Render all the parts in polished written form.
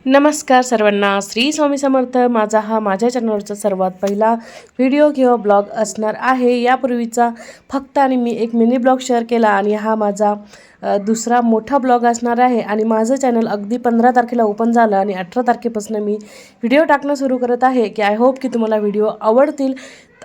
नमस्कार सर्वांना, श्री स्वामी समर्थ. माझ्या चॅनलवरचा सर्वात पहिला व्हिडिओ किंवा ब्लॉग असणार आहे. यापूर्वीचा फक्त आणि मी एक मिनी ब्लॉग शेअर केला आणि हा माझा दुसरा मोठा ब्लॉग असणार आहे. आणि माझं चॅनल अगदी 15 तारखेला ओपन झालं आणि 18 तारखेपासून मी व्हिडिओ टाकणं सुरू करत आहे. की आय होप की तुम्हाला व्हिडिओ आवडतील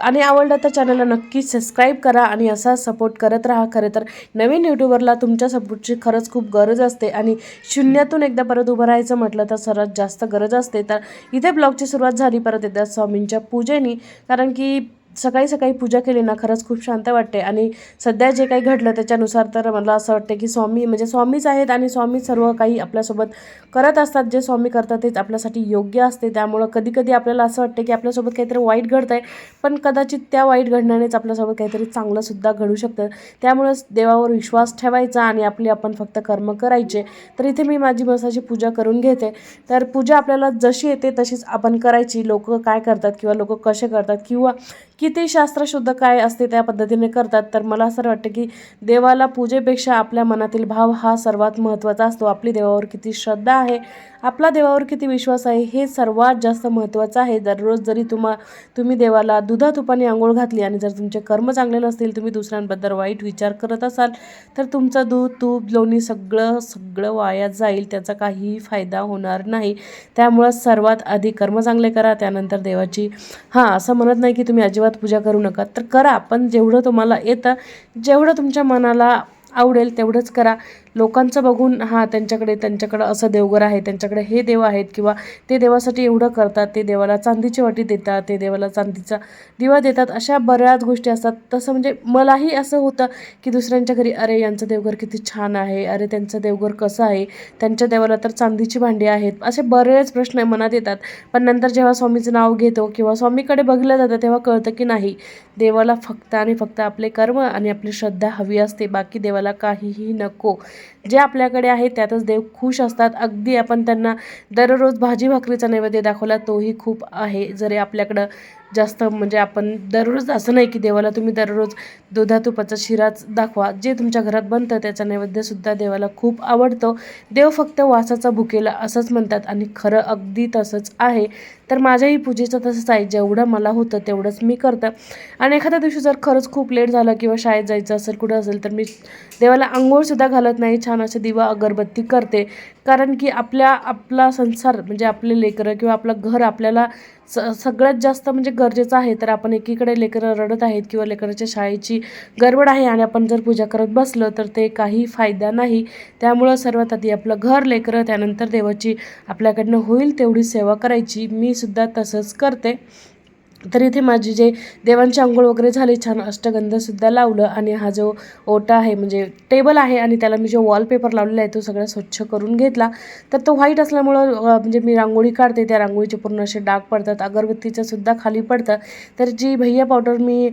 आणि आवडलं तर चॅनलला नक्की सबस्क्राईब करा आणि असा सपोर्ट करत राहा. खरं तर नवीन यूट्यूबरला तुमच्या सपोर्टची खरंच खूप गरज असते आणि शून्यातून एकदा परत उभं राहायचं म्हटलं तर सर्वात जास्त गरज असते. तर इथे ब्लॉगची सुरुवात झाली परत एकदा स्वामींच्या पूजेने, कारण की सकाळी सकाळी पूजा केली ना खरंच खूप शांत वाटते. आणि सध्या जे काही घडलं त्याच्यानुसार तर मला असं वाटतं की स्वामी म्हणजे स्वामीच आहेत आणि स्वामी सर्व काही आपल्यासोबत करत असतात. जे स्वामी करतात तेच आपल्यासाठी योग्य असते. त्यामुळं कधी कधी आपल्याला असं वाटतं की आपल्यासोबत काहीतरी वाईट घडतं आहे, पण कदाचित त्या वाईट घडण्यानेच आपल्यासोबत काहीतरी चांगलंसुद्धा घडू शकतं. त्यामुळंच देवावर विश्वास ठेवायचा आणि आपण फक्त कर्म करायचे. तर इथे मी माझी बसाची पूजा करून घेते. तर पूजा आपल्याला जशी येते तशीच आपण करायची. लोक काय करतात किंवा लोक कसे करतात किंवा किती शास्त्रशुद्ध काय असते त्या पद्धतीने करतात. तर मला असं वाटतं की देवाला पूजेपेक्षा आपल्या मनातील भाव हा सर्वात महत्त्वाचा असतो. आपली देवावर किती श्रद्धा आहे, आपला देवावर किती विश्वास आहे हे सर्वात जास्त महत्त्वाचं आहे. दररोज जरी तुम्ही देवाला दुधातुपाने आंघोळ घातली आणि जर तुमचे कर्म चांगले नसतील, तुम्ही दुसऱ्यांबद्दल वाईट विचार करत असाल, तर तुमचं दूध तूप लोणी सगळं वाया जाईल. त्याचा काहीही फायदा होणार नाही. त्यामुळं सर्वात आधी कर्म चांगले करा, त्यानंतर देवाची असं म्हणत नाही की तुम्ही अजिबात पूजा करू नका, तर करा, पण जेवढं तुम्हाला येतं, जेवढं तुमच्या मनाला आवडेल तेवढंच करा. लोकांचं बघून त्यांच्याकडं असं देवघर आहे, त्यांच्याकडे हे देव आहेत किंवा ते देवासाठी एवढं करतात, ते देवाला चांदीची वाटी देतात, ते देवाला चांदीचा दिवा देतात, अशा बऱ्याच गोष्टी असतात. तसं म्हणजे मलाही असं होतं की दुसऱ्यांच्या घरी अरे यांचं देवघर किती छान आहे, अरे त्यांचं देवघर कसं आहे, त्यांच्या देवाला तर चांदीची भांडी आहेत, असे बरेच प्रश्न मनात येतात. पण नंतर जेव्हा स्वामीचं नाव घेतो किंवा स्वामीकडे बघितलं जातं तेव्हा कळतं की नाही, देवाला फक्त आणि फक्त आपले कर्म आणि आपली श्रद्धा हवी असते. बाकी देवाला काहीही नको. जे आपल्याकडे आहे त्यातच देव खुश असतात. अगदी आपण त्यांना दररोज भाजी भाकरीचा नैवेद्य दाखवला तोही खूप आहे. जरी आपल्याकडं जास्त म्हणजे आपण दररोज असं नाही की देवाला तुम्ही दररोज दुधातुपाचा शिराच दाखवा. जे तुमच्या घरात बनतं त्याचा नैवेद्यसुद्धा देवाला खूप आवडतो. देव फक्त वासाचा भुकेला असंच म्हणतात आणि खरं अगदी तसंच आहे. तर माझ्याही पूजेचं तसंच आहे. जेवढं मला होतं तेवढंच मी करतं. आणि एखाद्या दिवशी जर खरंच खूप लेट झालं किंवा शाळेत जायचं असेल, कुठं असेल, तर मी देवाला अंघोळसुद्धा घालत नाही. छान असे दिवा अगरबत्ती करते. कारण की आपला संसार म्हणजे आपले लेकरं किंवा आपलं घर आपल्याला सगळ्यात जास्त म्हणजे गरजेचं आहे. तर आपण एकीकडे लेकरं रडत आहेत किंवा लेकराच्या शाळेची गडबड आहे आणि आपण जर पूजा करत बसलो तर ते काही फायदा नाही. त्यामुळं सर्वात आधी आपलं घर, लेकरं, त्यानंतर देवाची आपल्याकडनं होईल तेवढी सेवा करायची. मी सुद्धा तसंच करते. तर इथे माझी जे देवांची अंघोळ वगैरे झाली, छान अष्टगंधसुद्धा लावलं आणि हा जो ओटा आहे म्हणजे टेबल आहे आणि त्याला मी जो वॉलपेपर लावलेला आहे तो सगळा स्वच्छ करून घेतला. तर तो व्हाईट असल्यामुळं म्हणजे मी रांगोळी काढते, त्या रांगोळीचे पूर्ण असे डाग पडतात, अगरबत्तीचं सुद्धा खाली पडतं. तर जी भैया पावडर मी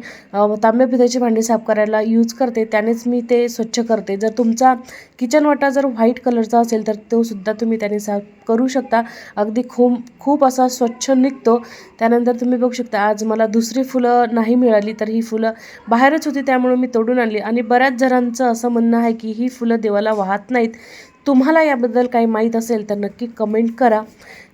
तांब्या पिठाची भांडी साफ करायला यूज करते त्यानेच मी ते स्वच्छ करते. जर तुमचा किचन वाटा जर व्हाईट कलरचा असेल तर तो सुद्धा तुम्ही त्याने साफ करू शकता. अगदी खूप असा स्वच्छ निघतो. त्यानंतर तुम्ही बघू शकता आज मला दुसरी फुलं नाही मिळाली, तर ही फुलं बाहेरच होती त्यामुळे मी तोडून आणली. आणि बऱ्याच जणांचं असं म्हणणं आहे की ही फुलं देवाला वाहत नाहीत. तुम्हाला याबद्दल काही माहीत असेल तर नक्की कमेंट करा.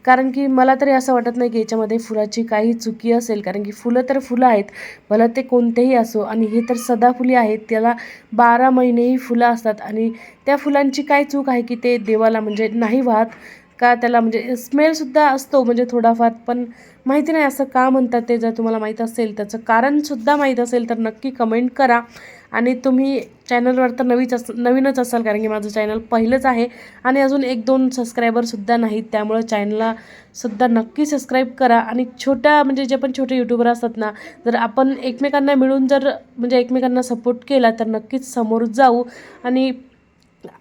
कारण की मला तरी असं वाटत नाही की याच्यामध्ये फुलाची काही चुकी असेल, कारण की फुलं तर फुलं आहेत, भलं ते कोणतेही असो. आणि हे तर सदाफुली आहेत, त्याला 12 महिनेही फुलं असतात. आणि त्या फुलांची काय चूक आहे की ते देवाला म्हणजे नाही वाहत का? त्याला म्हणजे स्मेलसुद्धा असतो म्हणजे थोडाफार, पण माहिती नाही असं का म्हणतात ते. जर तुम्हाला माहीत असेल, त्याचं कारणसुद्धा माहीत असेल तर नक्की कमेंट करा. आणि तुम्ही चॅनलवर तर नवीनच असाल, कारण की माझं चॅनल पहिलंच आहे आणि अजून 1-2 सबस्क्रायबरसुद्धा नाहीत. त्यामुळं चॅनललासुद्धा नक्की सबस्क्राईब करा. आणि म्हणजे जे पण छोटे यूट्यूबर असतात ना, जर आपण एकमेकांना मिळून जर म्हणजे एकमेकांना सपोर्ट केला तर नक्कीच समोर जाऊ. आणि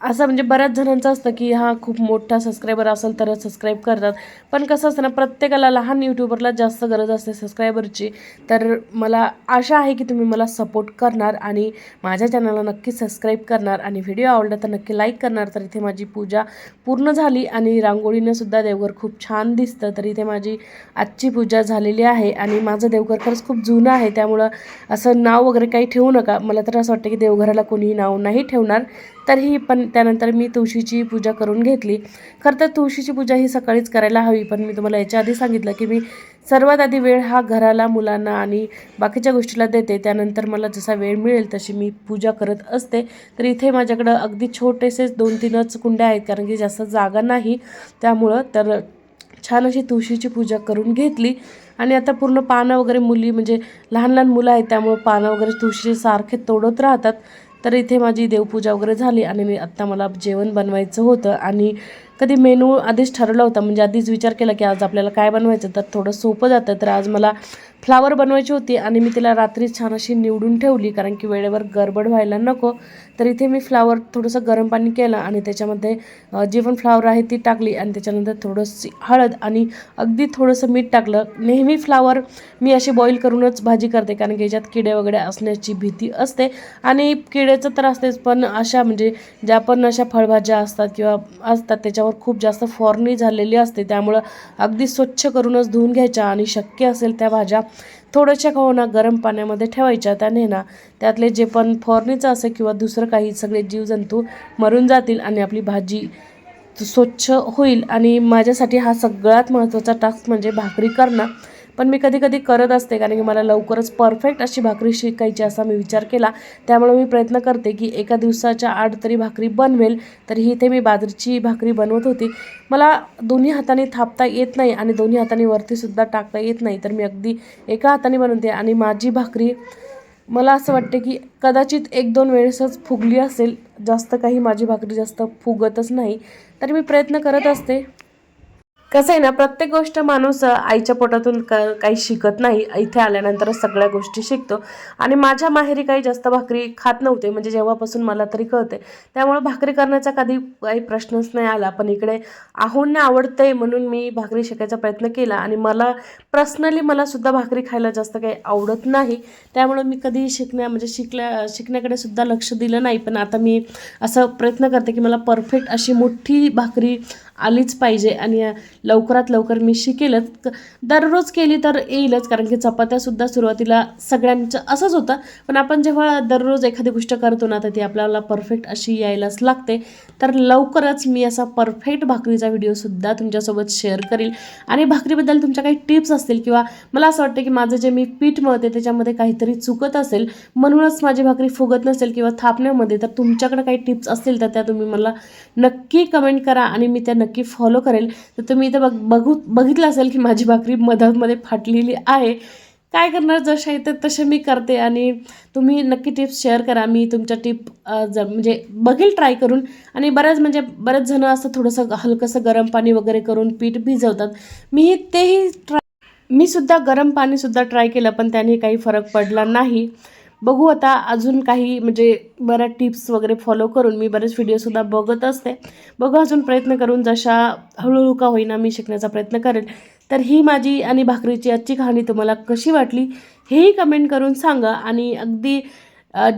असं म्हणजे बऱ्याच जणांचं असतं की खूप मोठा सबस्क्रायबर असेल तरच सबस्क्राईब करतात, पण कसं असतं ना, प्रत्येकाला लहान यूट्यूबरला जास्त गरज असते सबस्क्रायबरची. तर मला आशा आहे की तुम्ही मला सपोर्ट करणार आणि माझ्या चॅनलला नक्की सबस्क्राईब करणार आणि व्हिडिओ आवडला तर नक्की लाईक करणार. तर इथे माझी पूजा पूर्ण झाली आणि रांगोळीनं सुद्धा देवघर खूप छान दिसतं. तर इथे माझी आजची पूजा झालेली आहे आणि माझं देवघर खरंच खूप जुनं आहे, त्यामुळं असं नाव वगैरे काही ठेवू नका. मला तर असं वाटतं की देवघराला कोणीही नाव नाही ठेवणार. तर ही पण त्यानंतर मी तुळशीची पूजा करून घेतली. खरं तर तुळशीची पूजा ही सकाळीच करायला हवी, पण मी तुम्हाला याच्या आधी सांगितलं की मी सर्वात आधी वेळ हा घराला, मुलांना आणि बाकीच्या गोष्टीला देते. त्यानंतर मला जसा वेळ मिळेल तशी मी पूजा करत असते. तर इथे माझ्याकडं अगदी छोटेसेच 2-3च कुंड्या आहेत, कारण की जास्त जागा नाही. त्यामुळं तर छान अशी तुळशीची पूजा करून घेतली आणि आता पूर्ण पानं वगैरे, मुली म्हणजे लहान लहान मुलं आहेत त्यामुळं पानं वगैरे तुळशीचे सारखे तोडत राहतात. तर इथे माझी देवपूजा वगैरे झाली आणि मी आत्ता मला जेवण बनवायचं होतं आणि कधी मेनू आधीच ठरवला होता, म्हणजे आधीच विचार केला की आज आपल्याला काय बनवायचं, तर थोडं सोपं जातं. तर आज मला फ्लावर बनवायची होती आणि मी तिला रात्री छान अशी निवडून ठेवली, कारण की वेळेवर गडबड व्हायला नको. तर इथे मी फ्लावर थोडंसं गरम पाणी केलं आणि त्याच्यामध्ये जी पण फ्लावर आहे ती टाकली आणि त्याच्यानंतर थोडंशी हळद आणि अगदी थोडंसं मीठ टाकलं. नेहमी फ्लावर मी अशी बॉईल करूनच भाजी करते, कारण की याच्यात किडे वगैरे असण्याची भीती असते आणि किड्याचं तर असतेच, पण अशा म्हणजे ज्या पण अशा फळभाज्या असतात किंवा असतात त्याच्यावर खूप जास्त फवारणी झालेली असते. त्यामुळं अगदी स्वच्छ करूनच धुवून घ्यायच्या आणि शक्य असेल त्या भाज्या थोड्याशा का होईना गरम पाण्यामध्ये ठेवायच्या. त्याने ना त्यातले जे पण फवारणीचं असेल किंवा दुसरं काही सगळे जीवजंतू मरून जातील आणि आपली भाजी स्वच्छ होईल. आणि माझ्यासाठी हा सगळ्यात महत्त्वाचा टास्क म्हणजे भाकरी करणं. पण मी कधी कधी करत असते, कारण की मला लवकरच परफेक्ट अशी भाकरी शिकायची असा मी विचार केला. त्यामुळे मी प्रयत्न करते की एका दिवसाच्या आड तरी भाकरी बनवेल. तर ही इथे मी बाजरीची भाकरी बनवत होती. मला दोन्ही हाताने थापता येत नाही आणि दोन्ही हाताने वरतीसुद्धा टाकता येत नाही, तर मी अगदी एका हाताने बनवते आणि माझी भाकरी मला असं वाटते की कदाचित 1-2 वेळेसच फुगली असेल, जास्त काही माझी भाकरी जास्त फुगतच नाही. तर मी प्रयत्न करत असते. कसं आहे ना, प्रत्येक गोष्ट माणूस आईच्या पोटातून काही शिकत नाही, इथे आल्यानंतरच सगळ्या गोष्टी शिकतो. आणि माझ्या माहेरी काही जास्त भाकरी खात नव्हते, म्हणजे जेव्हापासून मला तरी कळते. त्यामुळे भाकरी करण्याचा कधी काही प्रश्नच नाही आला. पण इकडे आहोंना आवडते म्हणून मी भाकरी शिकायचा प्रयत्न केला आणि मला पर्सनली मला सुद्धा भाकरी खायला जास्त काही आवडत नाही. त्यामुळे मी कधी शिकण्याकडे सुद्धा लक्ष दिलं नाही. पण आता मी असं प्रयत्न करते की मला परफेक्ट अशी मोठी भाकरी आलीच पाहिजे आणि लवकरात लवकर मी शिकेलच. दररोज केली तर येईलच, कारण की चपात्यासुद्धा सुरुवातीला सगळ्यांचं असंच होतं. पण आपण जेव्हा दररोज एखादी गोष्ट करतो ना, तर ती आपल्याला परफेक्ट अशी यायलाच लागते. तर लवकरच मी असा परफेक्ट भाकरीचा व्हिडिओसुद्धा तुमच्यासोबत शेअर करील. आणि भाकरीबद्दल तुमच्या काही टिप्स असतील किंवा मला असं वाटतं की माझं जे मी पीठ मळते त्याच्यामध्ये काहीतरी चुकत असेल, म्हणूनच माझी भाकरी फुगत नसेल किंवा थापण्यामध्ये, तर तुमच्याकडे काही टिप्स असतील तर त्या तुम्ही मला नक्की कमेंट करा आणि मी त्या नक्की फॉलो करेल. तर तुम्ही इथं बघितलं असेल की माझी भाकरी मधामध्ये फाटलेली आहे. काय करणार, जसे येतात तसे मी करते आणि तुम्ही नक्की टिप्स शेअर करा. मी तुमच्या टिप म्हणजे बघेल ट्राय करून. आणि बरेच जण असं थोडंसं हलकंसं गरम पाणी वगैरे करून पीठ भिजवतात. मी सुद्धा गरम पाणीसुद्धा ट्राय केलं, पण त्याने काही फरक पडला नाही. बघू आता अजून काही म्हणजे बऱ्याच टिप्स वगैरे फॉलो करून मी बरेच व्हिडिओसुद्धा बघत असते. बघू अजून प्रयत्न करून जशा हळूहळू का होईना मी शिकण्याचा प्रयत्न करेन. तर ही माझी आणि भाकरीची आजची कहाणी तुम्हाला कशी वाटली हेही कमेंट करून सांगा. आणि अगदी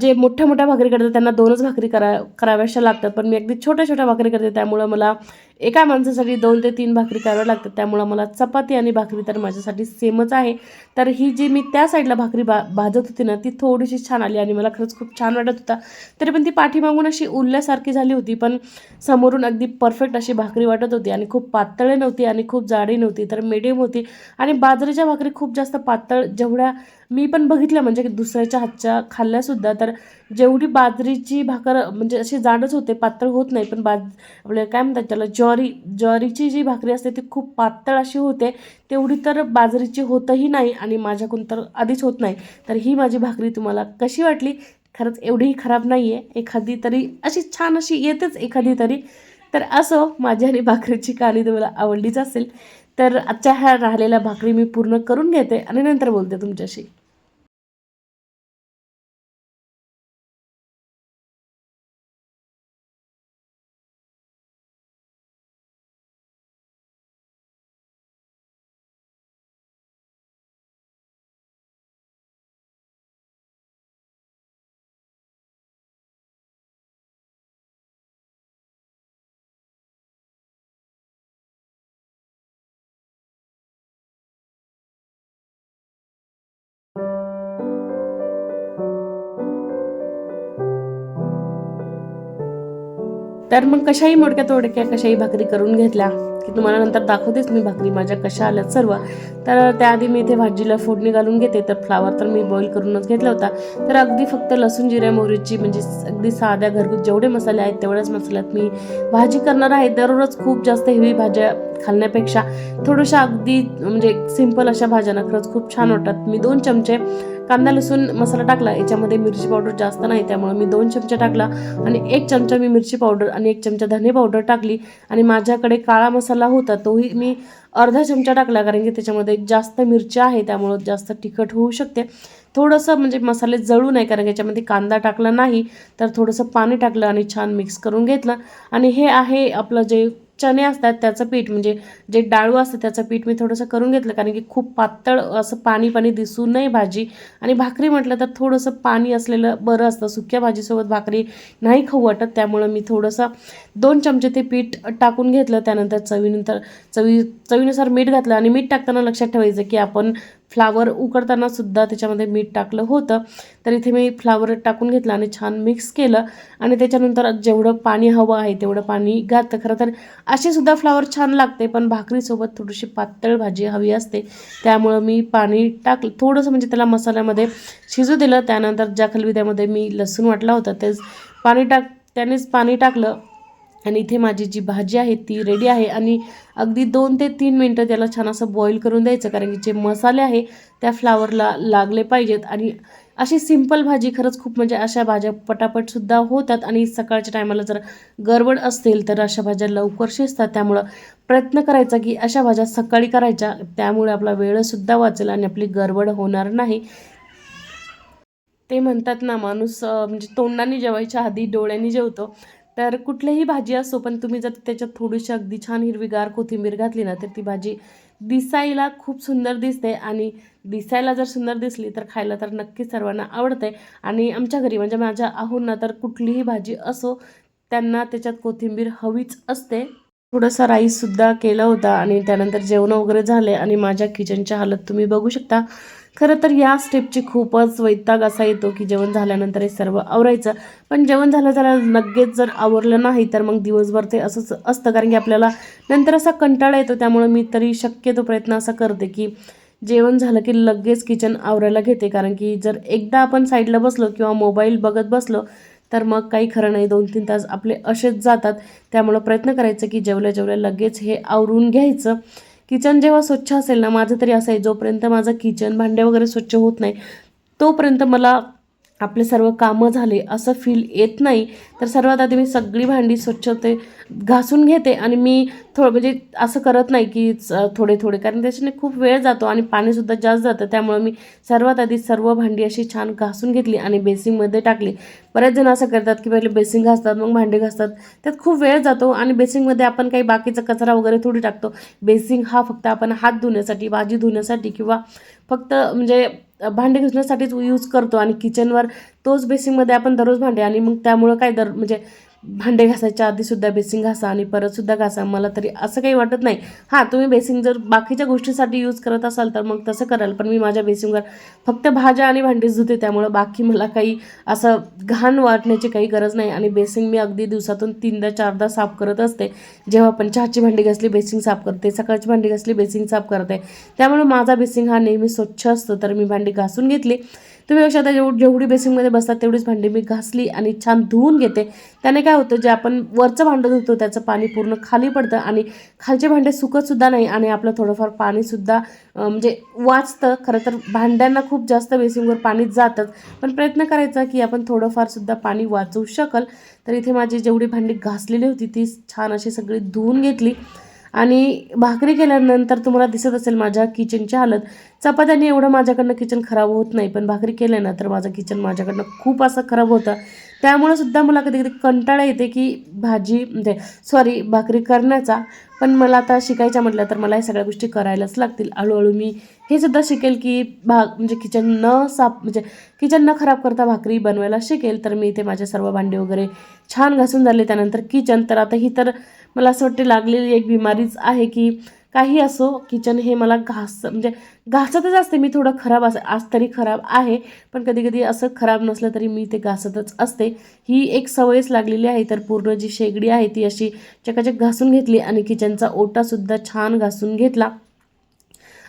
जे मोठ्या भाकरी करतात त्यांना 2च भाकरी कराव्याशा लागतात, पण मी अगदी छोट्या भाकरी करते. त्यामुळं मला एका माणसासाठी 2 ते 3 भाकरी कराव्या लागतात. त्यामुळं मला चपाती आणि भाकरी तर माझ्यासाठी सेमच आहे. तर ही जी मी त्या साईडला भाकरी भाजत होती ना, ती थोडीशी छान आली आणि मला खरंच खूप छान वाटत होता. तरी पण ती पाठीमागून अशी उरल्यासारखी झाली होती, पण समोरून अगदी परफेक्ट अशी भाकरी वाटत होती. आणि खूप पातळ नव्हती आणि खूप जाडी नव्हती, तर मीडियम होती. आणि बाजरीच्या भाकरी खूप जास्त पातळ, जेवढ्या मी पण बघितल्या म्हणजे दुसऱ्याच्या हातच्या खाल्ल्यासुद्धा, तर जेवढी बाजरीची भाकर म्हणजे अशी जाडच होते, पातळ होत नाही. पण आपल्या काय म्हणतात त्याला, ज्वारीची जी भाकरी असते ती खूप पातळ अशी होते, तेवढी तर बाजरीची होतही नाही आणि माझ्याकडून तर आधीच होत नाही. तर ही माझी भाकरी तुम्हाला कशी वाटली? खरंच एवढीही खराब नाही आहे, एखादी तरी अशी छान अशी येतेच एखादी तरी. तर असो, माझी आणि भाकरीची कहाणी तुम्हाला आवडलीच असेल. तर आजच्या ह्या राहिलेल्या भाकरी मी पूर्ण करून घेते आणि नंतर बोलते तुमच्याशी. तर मग कशाही मोडक्या तोडक्या कशाही भाकरी करून घेतल्या की तुम्हाला नंतर दाखवतेच मी भाकरी माझ्या कशा आल्यात सर्व. तर त्याआधी मी इथे भाजीला फोडणी घालून घेते. तर फ्लावर तर मी बॉईल करूनच घेतला होता. तर अगदी फक्त लसूण जिऱ्या मोहरीची म्हणजे अगदी साध्या घरगुती जेवढे मसाले आहेत तेवढ्याच मसाल्यात मी भाजी करणार आहे. दररोज खूप जास्त हेवी भाज्या खाण्यापेक्षा थोड्याशा अगदी म्हणजे सिंपल अशा भाज्यांना खरंच खूप छान वाटतात. मी 2 चमचे कांदा लसूण मसाला टाकला. याच्यामध्ये मिरची पावडर जास्त नाही त्यामुळे मी 2 चमचे टाकला आणि 1 चमचा मी मिरची पावडर आणि 1 चमचा धने पावडर टाकली. आणि माझ्याकडे काळा मसाला होता तोही मी अर्धा चमचा टाकला कारण की त्याच्यामध्ये जास्त मिरची आहे त्यामुळं जास्त तिखट होऊ शकते. थोडंसं म्हणजे मसाले जळू नये कारण याच्यामध्ये कांदा टाकला नाही तर थोडंसं पाणी टाकलं आणि छान मिक्स करून घेतलं. आणि हे आहे आपलं जे चणे असतात त्याचं पीठ म्हणजे जे डाळू असतं त्याचं पीठ मी थोडंसं करून घेतलं कारण की खूप पातळ असं पाणी पाणी दिसू नये भाजी. आणि भाकरी म्हटलं तर थोडंसं पाणी असलेलं बरं असतं. सुक्या भाजीसोबत भाकरी नाही खाऊ वाटत त्यामुळं मी थोडंसं 2 चमचे ते पीठ टाकून घेतलं. त्यानंतर चवीनुसार मीठ घातलं. आणि मीठ टाकताना लक्षात ठेवायचं की आपण फ्लावर उकडताना सुद्धा त्याच्यामध्ये मीठ टाकलं होतं. तर इथे मी फ्लावर टाकून घेतलं आणि छान मिक्स केलं. आणि त्याच्यानंतर जेवढं पाणी हवं आहे तेवढं पाणी घातलं. खरं तर अशी सुद्धा फ्लावर छान लागते पण भाकरीसोबत थोडीशी पातळ भाजी हवी असते त्यामुळं मी पाणी टाकलं थोडंसं म्हणजे त्याला मसाल्यामध्ये शिजू दिलं. त्यानंतर ज्या खलबत्त्यामध्ये मी लसूण वाटला होता त्यानेच पाणी टाकलं. आणि इथे माझी जी भाजी आहे ती रेडी आहे. आणि अगदी 2 ते 3 मिनटं त्याला छान असं बॉईल करून द्यायचं कारण की जे मसाले आहे त्या फ्लावरला लागले पाहिजेत. आणि अशी सिंपल भाजी खरंच खूप म्हणजे अशा भाज्या पटापटसुद्धा होतात. आणि सकाळच्या टायमाला जर गडबड असतील तर अशा भाज्या लवकर शिजतात. त्यामुळं प्रयत्न करायचा की अशा भाज्या सकाळी करायच्या त्यामुळे आपला वेळसुद्धा वाचेल आणि आपली गडबड होणार नाही. ते म्हणतात ना माणूस म्हणजे तोंडाने जेवायच्या आधी डोळ्यांनी जेवतो. तर कुठलीही भाजी असो पण तुम्ही जर त्याच्यात थोडीशी अगदी छान हिरवीगार कोथिंबीर घातली ना तर ती भाजी दिसायला खूप सुंदर दिसते. आणि दिसायला जर सुंदर दिसली तर खायला तर नक्कीच सर्वांना आवडते. आणि आमच्या घरी म्हणजे माझ्या आहोंना तर कुठलीही भाजी असो त्यांना त्याच्यात कोथिंबीर हवीच असते. थोडासा राईससुद्धा केला होता आणि त्यानंतर जेवण वगैरे झाले आणि माझ्या किचनच्या हालत तुम्ही बघू शकता. खरं तर या स्टेपची खूपच वैताग असा येतो की जेवण झाल्यानंतर हे सर्व आवरायचं. पण जेवण झालं लगेच जर आवरलं नाही तर मग दिवसभर ते असंच असतं कारण की आपल्याला नंतर असा कंटाळा येतो. त्यामुळे मी तरी शक्यतो प्रयत्न असा करते की जेवण झालं की लगेच किचन आवरायला घेते कारण की जर एकदा आपण साईडला बसलो किंवा मोबाईल बघत बसलो तर मग काही खरं नाही 2-3 तास आपले असेच जातात. त्यामुळं प्रयत्न करायचं की जेवल्या जेवल्या लगेच हे आवरून घ्यायचं. किचन जेव्हा स्वच्छ असेल ना माझं तरी असं आहे जोपर्यंत माझं किचन भांडे वगैरे स्वच्छ होत नाही तोपर्यंत मला आपले सर्व कामं झाले असं फील येत नाही. तर सर्वात आधी मी सगळी भांडी स्वच्छ ते घासून घेते. आणि मी म्हणजे असं करत नाही की थोडे थोडे कारण त्याच्याने खूप वेळ जातो आणि पाणीसुद्धा जास्त जातं. त्यामुळं मी सर्वात आधी सर्व भांडी अशी छान घासून घेतली आणि बेसिंगमध्ये टाकली. बरेच जण असं करतात की पहिले बेसिंग घासतात मग भांडी घासतात त्यात खूप वेळ जातो. आणि बेसिंगमध्ये आपण काही बाकीचा कचरा वगैरे थोडी टाकतो. बेसिंग हा फक्त आपण हात धुण्यासाठी भाजी धुण्यासाठी किंवा फक्त म्हणजे भांडी घासण्यासाठीच यूज करतो. आणि किचनवर तोच बेसिंगमध्ये आपण दररोज भांडे आणि मग त्यामुळं काय म्हणजे भांडे घासायच्या आधीसुद्धा बेसिंग घासा आणि परतसुद्धा घासा. मला तरी असं काही वाटत नाही. हां तुम्ही बेसिंग जर बाकीच्या गोष्टीसाठी यूज करत असाल तर मग तसं कराल. पण मी माझ्या बेसिंगवर फक्त भाज्या आणि भांडीच धुते त्यामुळं बाकी मला काही असं घाण वाटण्याची काही गरज नाही. आणि बेसिंग मी अगदी दिवसातून 3दा-4दा साफ करत असते. जेव्हा पण चहाची भांडी घासली बेसिंग साफ करते, सकाळची भांडी घासली बेसिंग साफ करते. त्यामुळे माझा बेसिंग हा नेहमी स्वच्छ असतो. तर मी भांडी घासून घेतली. तुम्ही लक्षात जेवढी बेसिंगमध्ये बसतात तेवढीच भांडी मी घासली आणि छान धुवून घेते. त्याने काय होतं जे आपण वरचं भांडं धुतो त्याचं पाणी पूर्ण खाली पडतं आणि खालचे भांडे सुकतसुद्धा नाही आणि आपलं थोडंफार पाणीसुद्धा म्हणजे वाचतं. खरं तर भांड्यांना खूप जास्त बेसिंगवर पाणी जातंच पण प्रयत्न करायचा की आपण थोडंफारसुद्धा पाणी वाचवू शकाल. तर इथे माझी जेवढी भांडी घासलेली होती ती छान अशी सगळी धुवून घेतली. आणि भाकरी केल्यानंतर तुम्हाला दिसत असेल माझ्या किचनची हालत. चपात्याने एवढं माझ्याकडनं किचन खराब होत नाही पण भाकरी केल्या ना तर माझं किचन माझ्याकडनं खूप असं खराब होतं. त्यामुळं सुद्धा मला कधी कधी कंटाळा येते की भाकरी करण्याचा. पण मला आता शिकायच्या म्हटलं तर मला या सगळ्या गोष्टी करायलाच लागतील. हळूहळू मी हे सुद्धा शिकेल की म्हणजे किचन न खराब करता भाकरी बनवायला शिकेल. तर मी इथे माझे सर्व भांडी वगैरे छान घासून झाले. त्यानंतर किचन तर आता ही तर मला असं वाटते लागलेली एक बिमारीच आहे की काही असो, किचन हे मला म्हणजे घासतच असते मी. थोडं खराब आज तरी खराब आहे, पण कधी कधी असं खराब नसलं तरी मी ते घासतच असते. ही एक सवयच लागलेली आहे. तर पूर्ण जी शेगडी आहे ती अशी चकाचक घासून घेतली आणि किचनचा ओटासुद्धा छान घासून घेतला.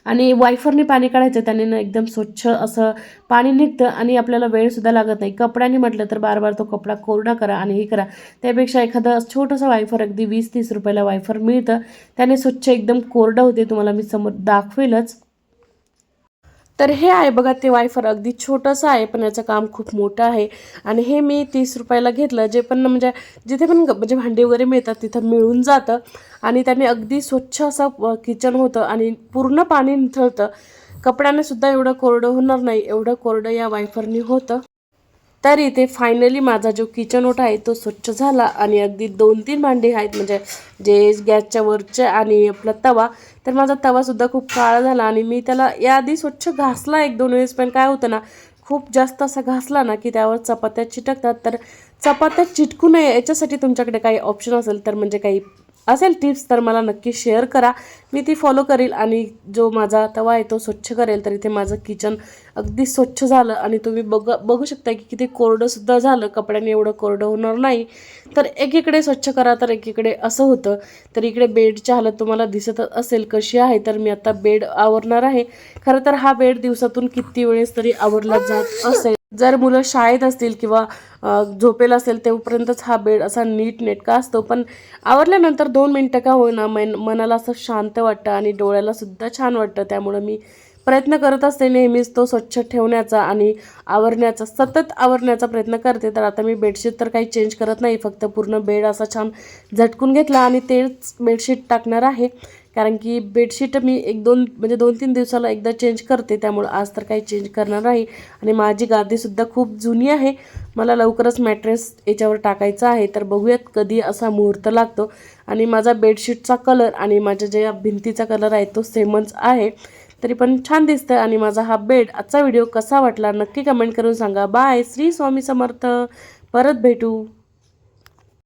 आणि वायफरने पाणी काढायचं, त्याने ना एकदम स्वच्छ असं पाणी निघतं आणि आपल्याला वेळसुद्धा लागत नाही. कपड्याने म्हटलं तर बार बार तो कपडा कोरडा करा आणि हे करा, त्यापेक्षा एखादं छोटंसं वायफर अगदी 20-30 रुपयाला वायफर मिळतं, त्याने स्वच्छ एकदम कोरडं होते. तुम्हाला मी समोर दाखवेलच. तर हे आहे बघा ते वायफर, अगदी छोटंसं आहे पण याचं काम खूप मोठं आहे. आणि हे मी 30 रुपयाला घेतलं. जे पण म्हणजे जिथे पण म्हणजे भांडी वगैरे मिळतात तिथं मिळून जातं. आणि त्याने अगदी स्वच्छ असं किचन होतं आणि पूर्ण पाणी निथळतं. कपड्याने सुद्धा एवढं कोरडं होणार नाही, एवढं कोरडं या वायफरनी होतं. तर इथे फायनली माझा जो किचन ओटा आहे तो स्वच्छ झाला आणि अगदी 2-3 भांडी आहेत, म्हणजे जे गॅसच्या वरचे आणि आपला तवा. तर माझा तवासुद्धा खूप काळा झाला आणि मी त्याला याआधी स्वच्छ घासला 1-2 वेळेस, पण काय होतं ना, खूप जास्त असा घासला ना की त्यावर चपात्या चिटकतात. तर चपात्या चिटकू नये याच्यासाठी तुमच्याकडे काही ऑप्शन असेल तर, म्हणजे काही असेल टिप्स, तर मला नक्की शेअर करा. मी ती फॉलो करेल आणि जो माझा तवा आहे तो स्वच्छ करेल. तर इथे माझं किचन अगदी स्वच्छ झालं आणि तुम्ही बघू शकता की किती कोरडंसुद्धा झालं. कपड्याने एवढं कोरडं होणार नाही. तर एकीकडे स्वच्छ करा तर एकीकडे असं होतं. तर इकडे बेडची हालत तुम्हाला दिसतच असेल कशी आहे. तर मी आता बेड आवरणार आहे. खरं तर हा बेड दिवसातून किती वेळेस तरी आवरला जात असेल. जर मुलं शाळेत असतील किंवा झोपेल असेल तेव्हापर्यंतच हा बेड असा नीट नेटका असतो. पण आवरल्यानंतर 2 मिनटं का होईना मनाला असं शांत वाटतं आणि डोळ्याला सुद्धा छान वाटतं. त्यामुळं मी प्रयत्न करत असते नेहमीच तो स्वच्छ ठेवण्याचा आणि आवरण्याचा, सतत आवरण्याचा प्रयत्न करते. तर आता मी बेडशीट तर काही चेंज करत नाही, फक्त पूर्ण बेड असा छान झटकून घेतला आणि तेच बेडशीट टाकणार आहे. कारण की बेडशीट मी 1-2 म्हणजे 2-3 दिवसाला एकदा चेंज करते, त्यामुळं आज तर काही चेंज करणार नाही. आणि माझी गादीसुद्धा खूप जुनी आहे, मला लवकरच मॅट्रेस याच्यावर टाकायचं आहे. तर बघूयात कधी असा मुहूर्त लागतो. आणि माझा बेडशीटचा कलर आणि माझ्या ज्या भिंतीचा कलर आहे तो सेमच आहे, तरी पण छान दिसतं. आणि माझा हा बेड. आजचा व्हिडिओ कसा वाटला नक्की कमेंट करून सांगा. बाय. श्री स्वामी समर्थ. परत भेटू.